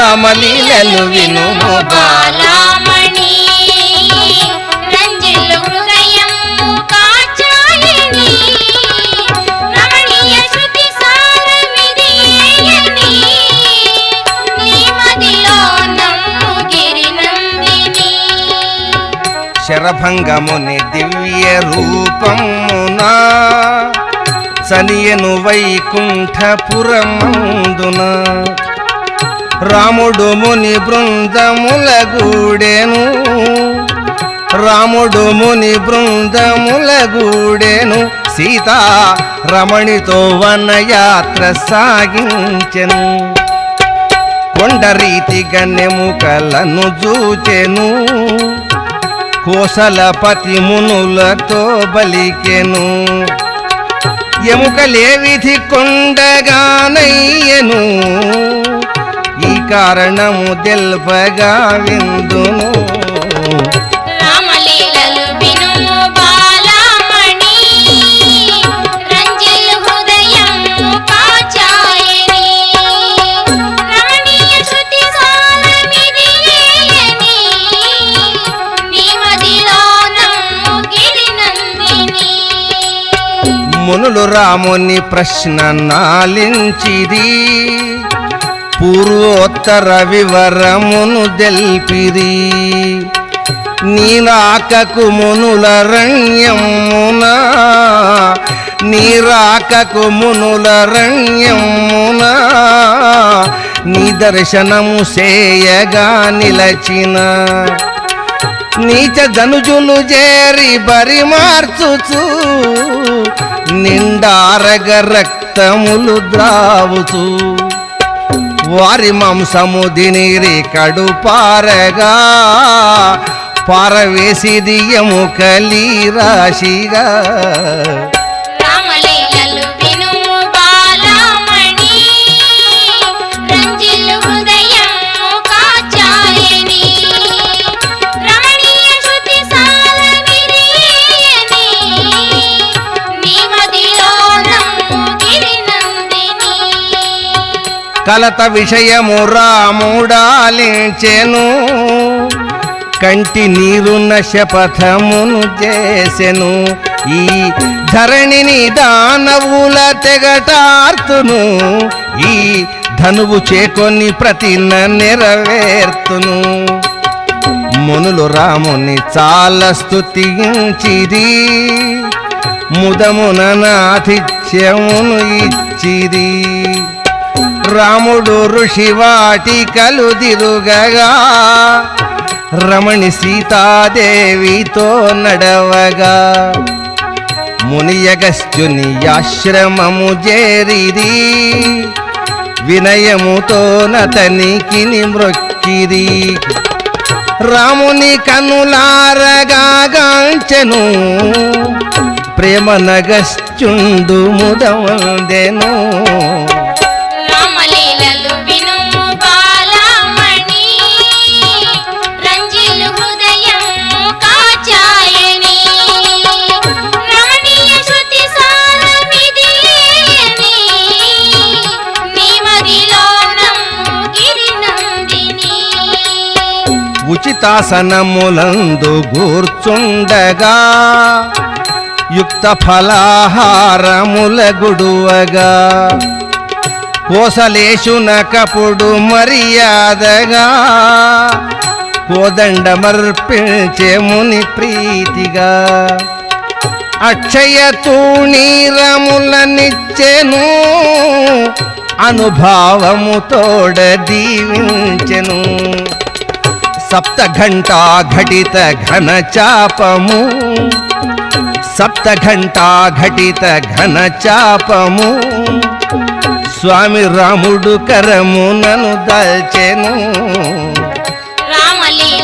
రామలీలలు వినుము బాలామణి రంజిల్లు హృదయము కాచాయని రమణీయ శృతి సారమిదియేయని నీ మదిలో నమ్ము గిరినందిని శరభంగముని దివ్య రూపమునా సనియను వైకుంఠపురమందున రాముడు ముని బృందముల గూడెను రాముడు ముని బృందముల గూడెను సీతా రమణితో వనయాత్ర సాగించెను కొండరీతిగా నెముకలను జూచెను కోసలపతి మునులతో బలికెను ఎముకలే విధి కొండగానయ్యను ఈ కారణము తెల్పగా విందును రామలీలలు వినుము బాలామణి రంజిల్లు హృదయము కాచాయని రమణీయ శృతి సారమిదియేయని నీ మదిలో నమ్ము గిరినందిని మునులు రాముని ప్రశ్న నాలించిది పూర్వోత్తర వివరమును దెల్పిరి నీరాకకు మునుల రణ్యమున నీరాకకు మునుల రణ్యమున నీ దర్శనము సేయగా నిలచిన నీచ ధనుజులు చేరి బరి మార్చుచు నిండారగ రక్తములు ద్రావుచు వారి మాంసము దినిరి కడు పారగా పారవేసిది ఎముకలి రాశిగా రామలీలలు వినుము బాలామణి రంజిల్లు హృదయము కాచాయని రమణీయ శృతి సారమిదియేయని నీ మదిలో నమ్ము గిరినందిని కలత విషయము రాముడాలించెను కంటి నీరున్న శపథమును చేసెను ఈ ధరణిని దానవుల తెగటార్తును ఈ ధనువు చేకొని ప్రతిన నెరవేర్తును మునులు రాముని చాలా స్తుతించిది ముదమున ఆతిథ్యమును ఇచ్చిది రాముడు ఋషి వాటికలు దిరుగగా రమణి సీతాదేవితో నడవగా మునియగస్త్యుని ఆశ్రమము చేరిది వినయముతో నతనికి మ్రొక్కిది రాముని కనులారగాంచెను ప్రేమ నగస్త్యుండు ముదవందెను రామలీలలు వినుము బాలామణి రంజిల్లు హృదయము కాచాయని రమణీయ శృతి సారమిదియేయని నీ మదిలో నమ్ము గిరినందిని ఉచితాసనములందు గూర్చుండగా యుక్త ఫలాహారముల గుడువగా కోసలేశున కపుడు మర్యాదగా కోదండమర్పించే ముని ప్రీతిగా అక్షయ తూణీరములనిచ్చెను అనుభావముతోడ దీవించెను సప్తఘంటా ఘటిత ఘన చాపము సప్తఘంటా ఘటిత ఘన చాపము స్వామి రాముడు కరమునను దాల్చెను రామలీలలు